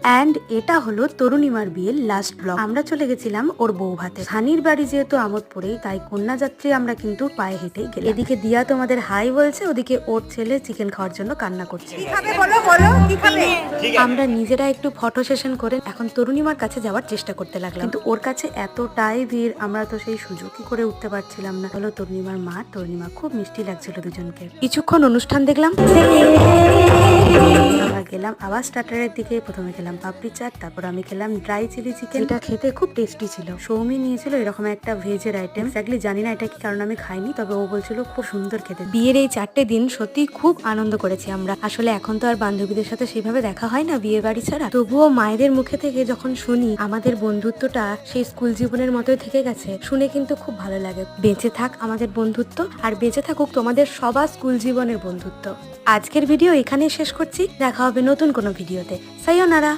And এটা হলো তরুণিমার বিয়ের লাস্ট ব্লগ। আমরা চলে গেছিলাম ওর বউ ভাতে। সানির বাড়ি যেহেতু আমোদপুরেই, তাই কন্যাযাত্রী আমরা কিন্তু পায়ে হেঁটেই গেলাম। এদিকে দিয়া তোমাদের হাই বলছে, ওদিকে ওর ছেলে চিকেন খাওয়ার জন্য কান্না করছে। আমরা নিজেরা একটু ফটো সেশন করে এখন তরুণিমার কাছে যাওয়ার চেষ্টা করতে লাগলাম, কিন্তু ওর কাছে এতটাই ভিড়, আমরা তো সেই সুযোগই করে উঠতে পারছিলাম না। হলো তরুণিমার মা, তরুণিমা খুব মিষ্টি লাগছিল দুজনকে। কিছুক্ষণ অনুষ্ঠান দেখলাম, আমরা গেলাম আবার স্টার্টারের দিকে। প্রথমে খেলাম পাপড়ি চাট, তারপর আমি খেলাম ড্রাই চিলি চিকেন। এটা খেতে খুব টেস্টি ছিল। সৌমি নিয়েছিল এরকম একটা ভেজের আইটেম, এক্স্যাক্টলি জানি না এটা কি, কারণ আমি খাইনি, তবে ও বলছিল খুব সুন্দর খেতে। বিয়ের এই 4টে দিন সত্যি খুব আনন্দ করেছি আমরা। আসলে এখন তো আর বান্ধবীদের সাথে সেইভাবে দেখা হয় না বিয়ে বাড়ি ছাড়া, তবুও মায়েদের মুখে থেকে যখন শুনি আমাদের বন্ধুত্বটা সেই স্কুল জীবনের মতোই থেকে গেছে, শুনে কিন্তু খুব ভালো লাগে। বেঁচে থাক আমাদের বন্ধুত্ব, আর বেঁচে থাকুক তোমাদের সবার স্কুল জীবনের বন্ধুত্ব। আজকের ভিডিও এখানেই শেষ করছি, দেখা হবে নতুন কোনো ভিডিওতে। সায়োনারা।